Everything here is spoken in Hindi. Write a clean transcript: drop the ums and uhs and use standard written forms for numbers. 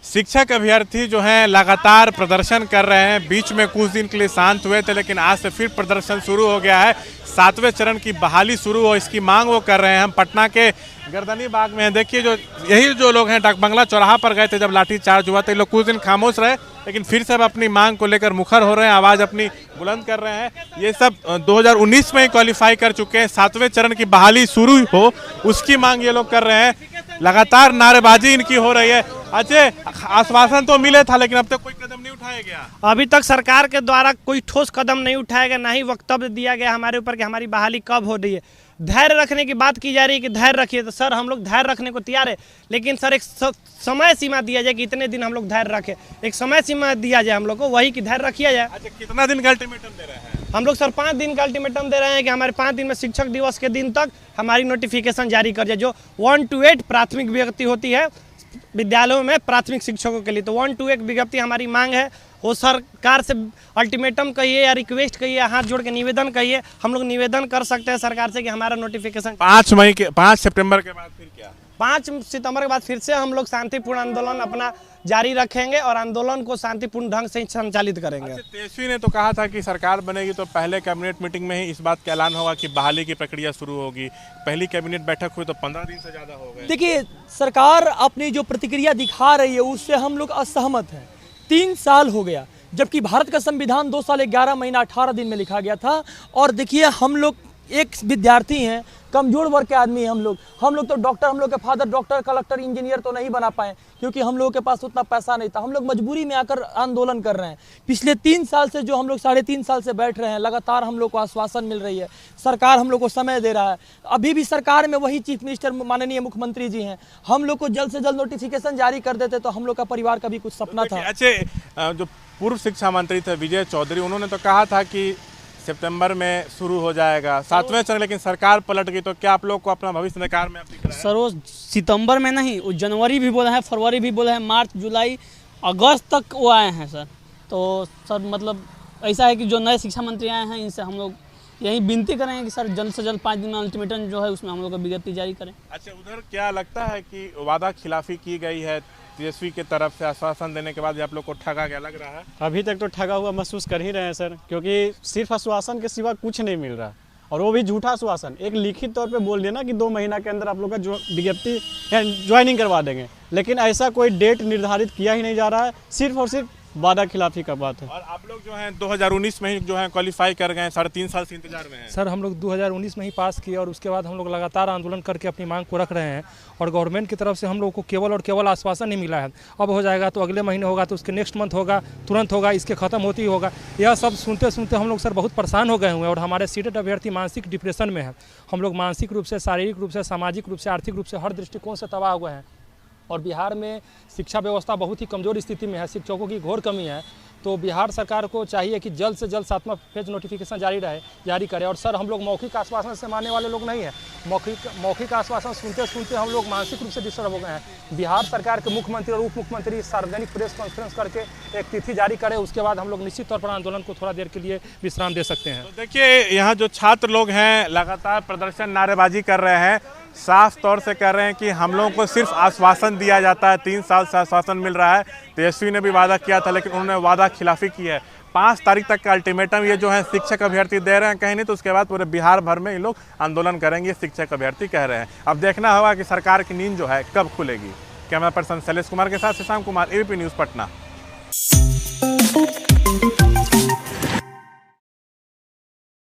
शिक्षक अभ्यर्थी जो हैं लगातार प्रदर्शन कर रहे हैं। बीच में कुछ दिन के लिए शांत हुए थे, लेकिन आज से फिर प्रदर्शन शुरू हो गया है। 7वें चरण की बहाली शुरू हो, इसकी मांग वो कर रहे हैं। हम पटना के गर्दनी बाग में हैं। देखिए, यही जो लोग हैं डाक बंगला चौराहा पर गए थे जब लाठीचार्ज हुआ था। ये लोग कुछ दिन खामोश रहे, लेकिन फिर से अब अपनी मांग को लेकर मुखर हो रहे हैं, आवाज़ अपनी बुलंद कर रहे हैं। ये सब 2019 में ही क्वालिफाई कर चुके हैं। 7वें चरण की बहाली शुरू हो, उसकी मांग ये लोग कर रहे हैं। लगातार नारेबाजी इनकी हो रही है। अजय, आश्वासन तो मिले था, लेकिन अब तक कोई कदम नहीं उठाया गया। अभी तक सरकार के द्वारा कोई ठोस कदम नहीं उठाया गया, ना ही वक्तव्य दिया गया हमारे ऊपर कि हमारी बहाली कब हो रही है। धैर्य रखने की बात की जा रही है कि धैर्य रखिए, तो सर हम लोग धैर्य रखने को तैयार है, लेकिन सर एक समय सीमा दिया जाए कि इतने दिन हम लोग धैर्य रखें। एक समय सीमा दिया जाए हम लोग को, वही की धैर्य रखिया जाए। अच्छा, कितना दिन का अल्टीमेटम दे रहे हैं? हम लोग सर 5 दिन का अल्टीमेटम दे रहे हैं कि हमारे 5 दिन में शिक्षक दिवस के दिन तक हमारी नोटिफिकेशन जारी कर जाए। जो 1 to 8 प्राथमिक विज्ञप्ति होती है विद्यालयों में प्राथमिक शिक्षकों के लिए, तो 1 to 8 विज्ञप्ति हमारी मांग है। वो सरकार से अल्टीमेटम कहिए या रिक्वेस्ट कहिए, हाथ जोड़ के निवेदन कहिए, हम लोग निवेदन कर सकते हैं सरकार से कि हमारा नोटिफिकेशन 5 सितंबर के बाद फिर क्या? 5 सितंबर के बाद फिर से हम लोग शांतिपूर्ण आंदोलन अपना जारी रखेंगे और आंदोलन को शांतिपूर्ण ढंग से संचालित करेंगे। तेजस्वी ने तो कहा था कि सरकार बनेगी तो पहले कैबिनेट मीटिंग में ही इस बात का ऐलान होगा कि बहाली की प्रक्रिया शुरू होगी। पहली कैबिनेट बैठक हुई तो 15 दिन से ज़्यादा हो गए। देखिए, सरकार अपनी जो प्रतिक्रिया दिखा रही है उससे हम लोग असहमत हैं। 3 साल हो गया, जबकि भारत का संविधान 2 साल 11 महीना 18 दिन में लिखा गया था। और देखिए, हम लोग एक विद्यार्थी हैं, कमजोर वर्ग के आदमी हैं। हम लोग तो डॉक्टर, हम लोग के फादर डॉक्टर, कलेक्टर, इंजीनियर तो नहीं बना पाए, क्योंकि हम लोगों के पास उतना पैसा नहीं था। हम लोग मजबूरी में आकर आंदोलन कर रहे हैं। पिछले 3 साल से जो हम लोग 3.5 साल से बैठ रहे हैं, लगातार हम लोग को आश्वासन मिल रही है, सरकार हम लोग को समय दे रहा है। अभी भी सरकार में वही चीफ मिनिस्टर माननीय मुख्यमंत्री जी हैं। हम लोग को जल्द से जल्द नोटिफिकेशन जारी कर देते तो हम लोग का परिवार का भी कुछ सपना था। अच्छा, जो पूर्व शिक्षा मंत्री थे विजय चौधरी, उन्होंने तो कहा था कि सितंबर में शुरू हो जाएगा 7वें चरण, लेकिन सरकार पलट गई। तो क्या आप लोग को अपना भविष्य नकार में दिख रहा है? सर, वो सितंबर में नहीं, वो जनवरी भी बोला है, फरवरी भी बोला है, मार्च, जुलाई, अगस्त तक वो आए हैं सर। तो सर मतलब ऐसा है कि जो नए शिक्षा मंत्री आए हैं, इनसे हम लोग यही विनती करेंगे कि सर जल्द से जल्द 5 दिन में अल्टीमेटम जो है उसमें हम लोग का विज्ञप्ति जारी करें। अच्छा, उधर क्या लगता है कि वादा खिलाफी की गई है तेजस्वी के तरफ से? आश्वासन देने के बाद आप लोग को ठगा गया लग रहा है? अभी तक तो ठगा हुआ महसूस कर ही रहे हैं सर, क्योंकि सिर्फ आश्वासन के सिवा कुछ नहीं मिल रहा, और वो भी झूठा आश्वासन। एक लिखित तौर पे बोल देना कि 2 महीना के अंदर आप लोग का जो विज्ञप्ति ज्वाइनिंग करवा देंगे, लेकिन ऐसा कोई डेट निर्धारित किया ही नहीं जा रहा है। सिर्फ और सिर्फ वादा खिलाफी का बात है। और आप लोग जो हैं 2019 में ही जो है क्वालिफाई कर गए हैं, 3.5 साल से इंतजार में हैं। सर, हम लोग 2019 में ही पास किए और उसके बाद हम लोग लगातार आंदोलन करके अपनी मांग को रख रहे हैं, और गवर्नमेंट की तरफ से हम लोग को केवल और केवल आश्वासन नहीं मिला है। अब हो जाएगा तो अगले महीने होगा, तो उसके नेक्स्ट मंथ होगा, तुरंत होगा, इसके ख़त्म होती ही होगा। यह सब सुनते सुनते हम लोग सर बहुत परेशान हो गए हुए हैं, और हमारे सीटेड अभ्यर्थी मानसिक डिप्रेशन में है। हम लोग मानसिक रूप से, शारीरिक रूप से, सामाजिक रूप से, आर्थिक रूप से, हर दृष्टिकोण से तबाह हुए हैं। और बिहार में शिक्षा व्यवस्था बहुत ही कमज़ोर स्थिति में है, शिक्षकों की घोर कमी है। तो बिहार सरकार को चाहिए कि जल्द से जल्द 7वां फेज नोटिफिकेशन जारी करे। और सर, हम लोग मौखिक आश्वासन से मानने वाले लोग नहीं हैं। मौखिक आश्वासन सुनते सुनते हम लोग मानसिक रूप से डिस्टर्ब हो गए हैं। बिहार सरकार के मुख्यमंत्री और उप मुख्यमंत्री सार्वजनिक प्रेस कॉन्फ्रेंस करके एक तिथि जारी करे, उसके बाद हम लोग निश्चित तौर पर आंदोलन को थोड़ा देर के लिए विश्राम दे सकते हैं। तो देखिए, यहाँ जो छात्र लोग हैं लगातार प्रदर्शन, नारेबाजी कर रहे हैं। साफ तौर से कह रहे हैं कि हम लोगों को सिर्फ आश्वासन दिया जाता है, 3 साल से आश्वासन मिल रहा है। तेजस्वी ने भी वादा किया था, लेकिन उन्होंने वादा खिलाफी की है। 5 तारीख तक का अल्टीमेटम ये जो है शिक्षक अभ्यर्थी दे रहे हैं, कहीं नहीं तो उसके बाद पूरे बिहार भर में ये लोग आंदोलन करेंगे, शिक्षक अभ्यर्थी कह रहे हैं। अब देखना होगा कि सरकार की नींद जो है कब खुलेगी। कैमरा पर्सन शैलेश कुमार के साथ शशांक कुमार, ABP न्यूज़ पटना।